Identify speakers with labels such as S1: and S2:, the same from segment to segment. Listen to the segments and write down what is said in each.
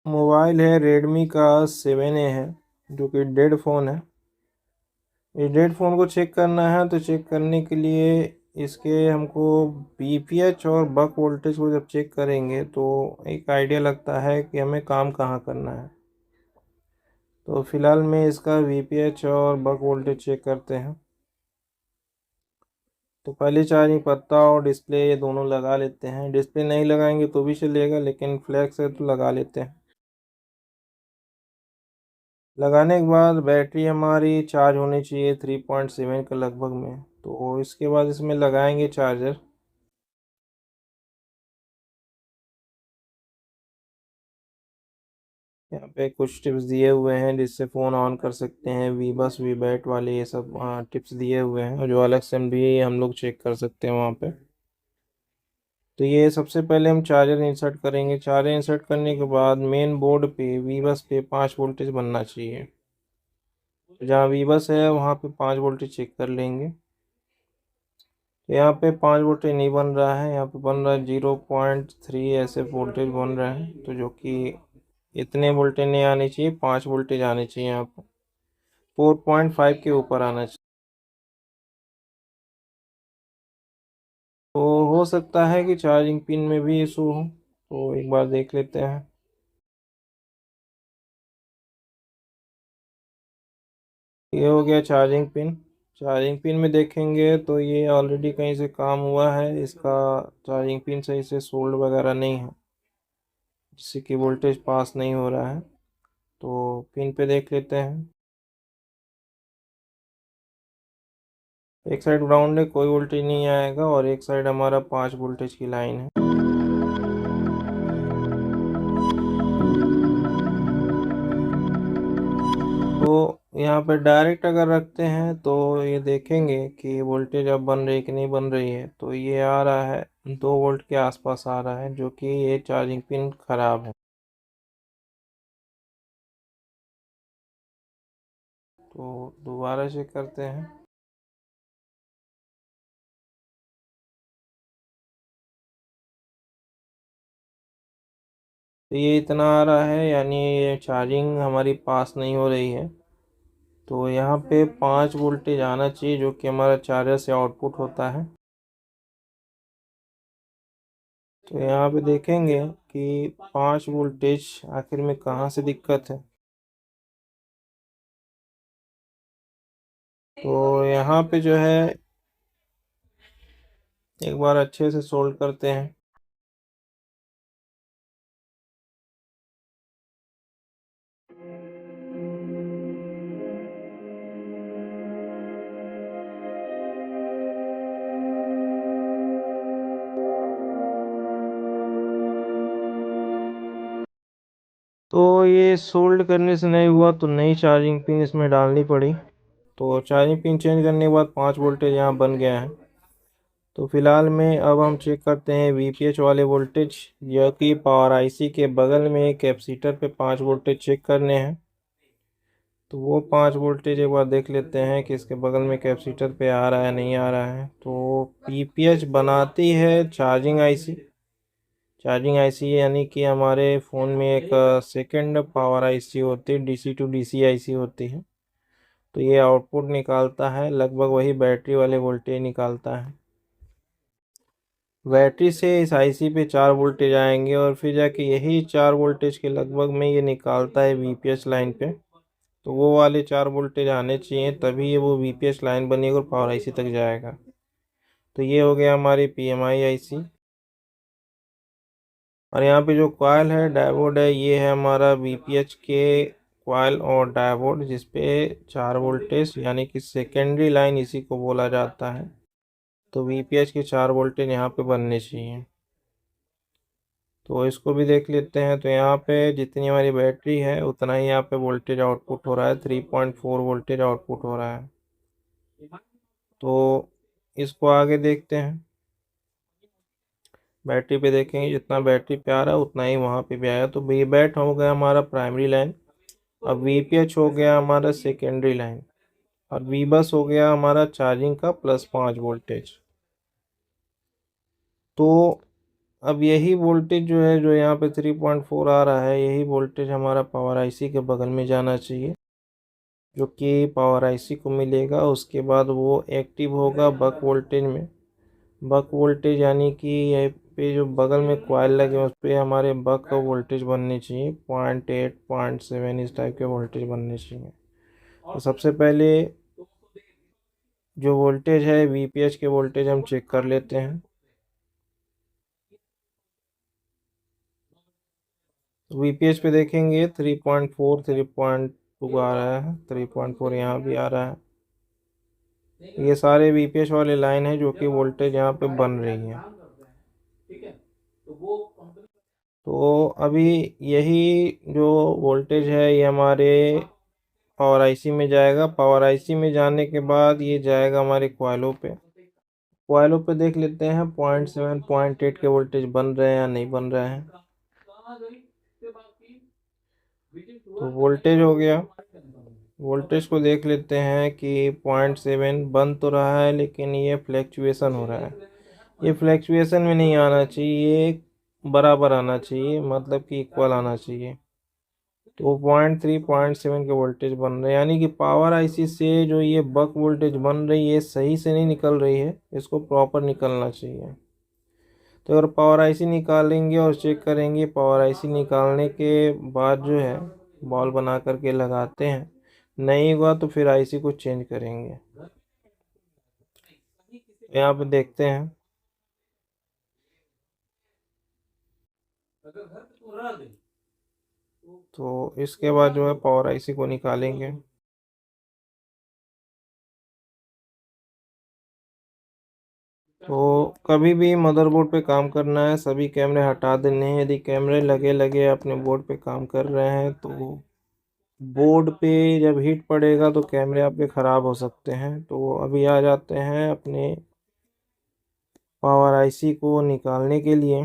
S1: Mobile है Redmi का 7A है, जो कि डेड फ़ोन है। इस डेड फ़ोन को चेक करना है, तो चेक करने के लिए इसके हमको बीपीएच और बक वोल्टेज को जब चेक करेंगे तो एक आइडिया लगता है कि हमें काम कहाँ करना है। तो फिलहाल में इसका बीपीएच और बक वोल्टेज चेक करते हैं। तो पहले चार्जिंग पत्ता और डिस्प्ले ये दोनों लगा लेते हैं। डिस्प्ले नहीं लगाएंगे तो भी चलेगा, लेकिन फ्लैक्स है तो लगा लेते हैं। लगाने के बाद बैटरी हमारी चार्ज होनी चाहिए 3.7 के लगभग में। तो इसके बाद इसमें लगाएंगे चार्जर। यहाँ पे कुछ टिप्स दिए हुए हैं जिससे फ़ोन ऑन कर सकते हैं, वी बस वी बैट वाले ये सब टिप्स दिए हुए हैं, और जो अलग से भी हम लोग चेक कर सकते हैं वहाँ पे। तो ये सबसे पहले हम चार्जर इंसर्ट करेंगे। चार्जर इंसर्ट करने के बाद मेन बोर्ड पे वी बस पे 5 वोल्टेज बनना चाहिए। तो जहाँ वी बस है वहाँ पे 5 वोल्टेज चेक कर लेंगे। तो यहाँ पे 5 वोल्टेज नहीं बन रहा है, यहाँ पे बन रहा है 0.3 ऐसे वोल्टेज बन रहा है। तो जो कि इतने वोल्टेज नहीं आने चाहिए, 5 वोल्टेज आने चाहिए। यहाँ पर 4.5 के ऊपर आना चाहिए। तो हो सकता है कि चार्जिंग पिन में भी इशू हो, तो एक बार देख लेते हैं। ये हो गया चार्जिंग पिन। चार्जिंग पिन में देखेंगे तो ये ऑलरेडी कहीं से काम हुआ है, इसका चार्जिंग पिन सही से सोल्ड वगैरह नहीं है, जिससे कि वोल्टेज पास नहीं हो रहा है। तो पिन पे देख लेते हैं। एक साइड ग्राउंड है, कोई वोल्टेज नहीं आएगा, और एक साइड हमारा 5 वोल्टेज की लाइन है। तो यहाँ पे डायरेक्ट अगर रखते हैं तो ये देखेंगे कि वोल्टेज अब बन रही है कि नहीं बन रही है। तो ये आ रहा है 2 वोल्ट के आसपास आ रहा है, जो कि ये चार्जिंग पिन खराब है। तो दोबारा चेक करते हैं। तो ये इतना आ रहा है, यानी ये चार्जिंग हमारी पास नहीं हो रही है। तो यहाँ पे 5 वोल्टेज आना चाहिए, जो कि हमारा चार्जर से आउटपुट होता है। तो यहाँ पे देखेंगे कि 5 वोल्टेज आखिर में कहाँ से दिक्कत है। तो यहाँ पे जो है एक बार अच्छे से सोल्व करते हैं। तो ये सोल्ड करने से नहीं हुआ तो नई चार्जिंग पिन इसमें डालनी पड़ी। तो चार्जिंग पिन चेंज करने के बाद 5 वोल्टेज यहाँ बन गया है। तो फिलहाल में अब हम चेक करते हैं वीपीएच वाले वोल्टेज, जो कि पावर आईसी के बगल में एक कैपेसिटर पे 5 वोल्टेज चेक करने हैं। तो वो 5 वोल्टेज एक बार देख लेते हैं कि इसके बगल में कैपेसिटर पे आ रहा है नहीं आ रहा है। तो पीपीएच बनाती है चार्जिंग आईसी, यानी कि हमारे फ़ोन में एक सेकंड पावर आईसी होती है, डीसी टू डीसी आईसी होती है। तो ये आउटपुट निकालता है, लगभग वही बैटरी वाले वोल्टेज निकालता है। बैटरी से इस आईसी पे 4 वोल्टेज आएंगे, और फिर जाके यही 4 वोल्टेज के लगभग में ये निकालता है वीपीएच लाइन पे। तो वो वाले 4 वोल्टेज आने चाहिए, तभी ये वो वीपीएच लाइन बनेगी और पावर आईसी तक जाएगा। तो ये हो गया हमारी पीएमआई आईसी। और यहाँ पे जो कॉइल है डायोड है, ये है हमारा वीपीएच के कॉइल और डायोड, जिसपे 4 वोल्टेज यानी कि सेकेंडरी लाइन इसी को बोला जाता है। तो वीपीएच के 4 वोल्टेज यहाँ पे बनने चाहिए। तो इसको भी देख लेते हैं। तो यहाँ पे जितनी हमारी बैटरी है उतना ही यहाँ पे वोल्टेज आउटपुट हो रहा है, 3.4 वोल्टेज आउटपुट हो रहा है। तो इसको आगे देखते हैं। बैटरी पे देखेंगे, जितना बैटरी पे आ रहा है उतना ही वहाँ पे भी आया। तो वी बैट हो गया हमारा प्राइमरी लाइन, अब वीपीएच हो गया हमारा सेकेंडरी लाइन, और वी बस हो गया हमारा चार्जिंग का +5 वोल्टेज। तो अब यही वोल्टेज जो है, जो यहाँ पे 3.4 आ रहा है, यही वोल्टेज हमारा पावर आईसी के बगल में जाना चाहिए, जो कि पावर आईसी को मिलेगा। उसके बाद वो एक्टिव होगा बक वोल्टेज में। बक वोल्टेज यानी कि ये पे जो बगल में कॉइल लगे उस पे हमारे बक का वोल्टेज बनने चाहिए, 0.8 0.7 इस टाइप के वोल्टेज बनने चाहिए। तो सबसे पहले जो वोल्टेज है वीपीएच के वोल्टेज हम चेक कर लेते हैं। तो वीपीएच पे देखेंगे 3.4 3.2 आ रहा है, 3.4 यहाँ भी आ रहा है। ये सारे वीपीएच वाले लाइन है जो कि वोल्टेज यहाँ पे बन रही है। तो अभी यही जो वोल्टेज है ये हमारे पावर आईसी में जाएगा। पावर आईसी में जाने के बाद ये जाएगा हमारे कॉइलों पे। कॉइलों पे देख लेते हैं 0.7 0.8 के वोल्टेज बन रहे हैं या नहीं बन रहे हैं। तो वोल्टेज हो गया। वोल्टेज को देख लेते हैं कि 0.7 बन तो रहा है, लेकिन ये फ्लैक्चुएशन हो रहा है। ये फ्लैक्चुएशन में नहीं आना चाहिए, ये बराबर आना चाहिए, मतलब कि इक्वल आना चाहिए। तो 0.3 0.7 के वोल्टेज बन रहे हैं, यानी कि पावर आईसी से जो ये बक वोल्टेज बन रही है सही से नहीं निकल रही है, इसको प्रॉपर निकलना चाहिए। तो अगर पावर आईसी निकालेंगे और चेक करेंगे, पावर आईसी निकालने के बाद जो है बॉल बना करके लगाते हैं, नहीं हुआ तो फिर आईसी को चेंज करेंगे। यहाँ पे देखते हैं। तो इसके बाद जो है पावर आईसी को निकालेंगे। तो कभी भी मदरबोर्ड पे काम करना है, सभी कैमरे हटा देने हैं। यदि कैमरे लगे लगे अपने बोर्ड पे काम कर रहे हैं तो बोर्ड पे जब हीट पड़ेगा तो कैमरे आपके ख़राब हो सकते हैं। तो अभी आ जाते हैं अपने पावर आईसी को निकालने के लिए।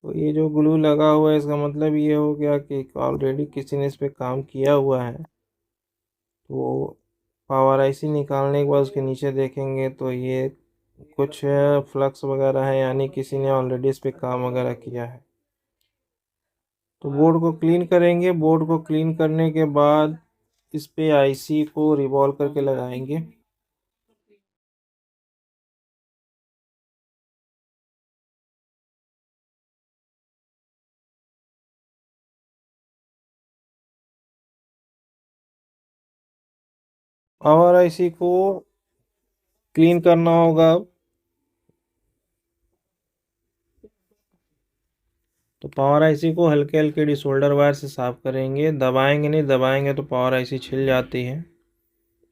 S1: तो ये जो ग्लू लगा हुआ है इसका मतलब ये हो गया कि ऑलरेडी किसी ने इस पे काम किया हुआ है। तो पावर आईसी निकालने के बाद उसके नीचे देखेंगे तो ये कुछ फ्लक्स वगैरह है, यानी किसी ने ऑलरेडी इस पे काम वगैरह किया है। तो बोर्ड को क्लीन करेंगे। बोर्ड को क्लीन करने के बाद इस पे आईसी को रिवॉल्व करके लगाएंगे। पावर आईसी को क्लीन करना होगा अब। तो पावर आईसी को हल्के हल्के डिसोल्डर वायर से साफ करेंगे, दबाएंगे नहीं, दबाएंगे तो पावर आईसी छिल जाती है।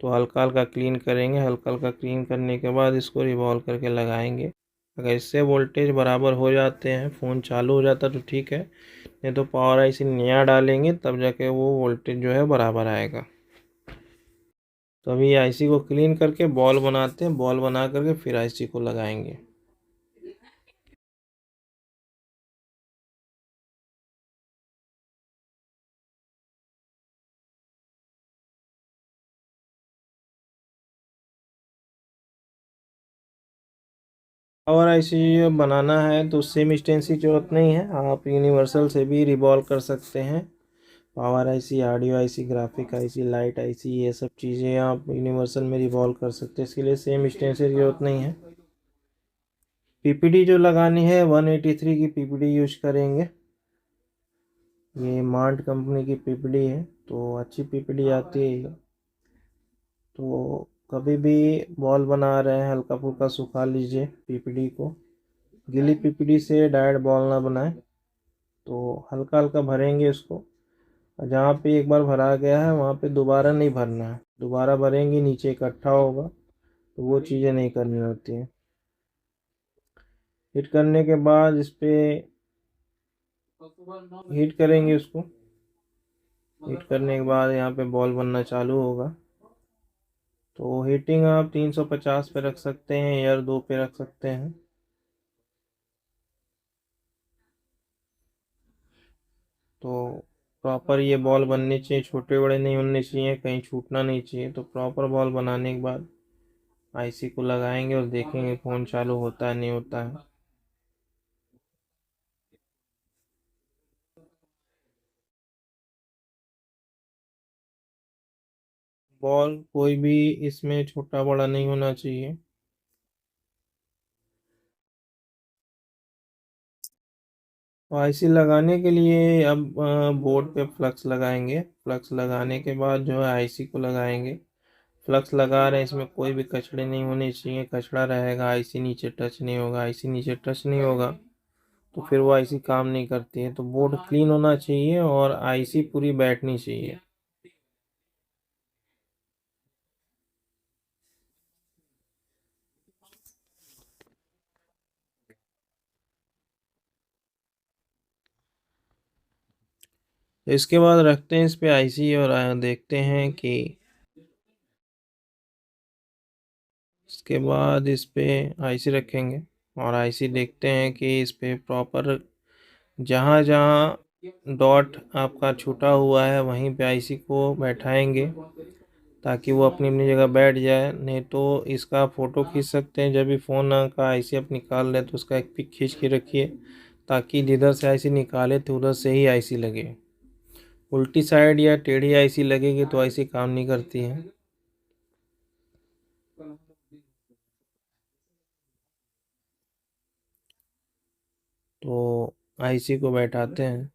S1: तो हल्का हल्का क्लीन करेंगे। हल्का हल्का क्लीन करने के बाद इसको रिवॉल्व करके लगाएंगे। अगर इससे वोल्टेज बराबर हो जाते हैं, फ़ोन चालू हो जाता तो ठीक है, नहीं तो पावर आईसी नया डालेंगे तब जाके वो वोल्टेज जो है बराबर आएगा। तो अभी आईसी को क्लीन करके बॉल बनाते हैं, बॉल बना करके फिर आईसी को लगाएंगे। पावर आईसी बनाना है तो सेम स्टेंस की जरूरत नहीं है, आप यूनिवर्सल से भी रिवॉल्व कर सकते हैं। Power IC, audio IC, graphic IC, light IC, ये सब चीज़ें आप यूनिवर्सल में रिवॉल्व कर सकते हैं। इसके लिए सेम स्टेंस की जरूरत नहीं है। पीपीडी जो लगानी है 183 की पीपीडी यूज करेंगे। ये मांट कंपनी की पीपीडी है, तो अच्छी पीपीडी आती है। तो कभी भी बॉल बना रहे हैं हल्का फुल्का सुखा लीजिए पीपीडी को। गीली पीपीडी से डायरेक्ट बॉल ना बनाए। तो हल्का हल्का भरेंगे इसको। जहाँ पे एक बार भरा गया है वहाँ पे दोबारा नहीं भरना है। दोबारा भरेंगे नीचे इकट्ठा होगा, तो वो चीज़ें नहीं करनी होती हैं। हीट करने के बाद इस पे हीट करेंगे उसको। हीट करने के बाद यहाँ पे बॉल बनना चालू होगा। तो हीटिंग आप 350 पे रख सकते हैं, एयर 2 पे रख सकते हैं। तो प्रॉपर ये बॉल बनने चाहिए, छोटे बड़े नहीं होने चाहिए, कहीं छूटना नहीं चाहिए। तो प्रॉपर बॉल बनाने के बाद आईसी को लगाएंगे और देखेंगे फ़ोन चालू होता है नहीं होता है। बॉल कोई भी इसमें छोटा बड़ा नहीं होना चाहिए। आईसी लगाने के लिए अब बोर्ड पे फ्लक्स लगाएंगे। फ्लक्स लगाने के बाद जो है आईसी को लगाएंगे। फ्लक्स लगा रहे हैं, इसमें कोई भी कचड़े नहीं होने चाहिए। कचड़ा रहेगा आईसी नीचे टच नहीं होगा। आईसी नीचे टच नहीं होगा तो फिर वो आईसी काम नहीं करती है। तो बोर्ड क्लीन होना चाहिए और आईसी पूरी बैठनी चाहिए। इसके बाद रखते हैं इस पे आईसी और देखते हैं कि इसके बाद इस पे आईसी रखेंगे और आईसी देखते हैं कि इस पे प्रॉपर जहाँ जहाँ डॉट आपका छूटा हुआ है वहीं पे आईसी को बैठाएंगे ताकि वो अपनी अपनी जगह बैठ जाए। नहीं तो इसका फ़ोटो खींच सकते हैं। जब भी फ़ोन का आईसी आप निकाल रहे तो उसका एक पिक खींच के रखिए ताकि जिधर से आईसी निकाले तो उधर से ही आईसी लगे। उल्टी साइड या टेढ़ी आईसी लगेगी तो आईसी काम नहीं करती है। तो आईसी को बैठाते हैं।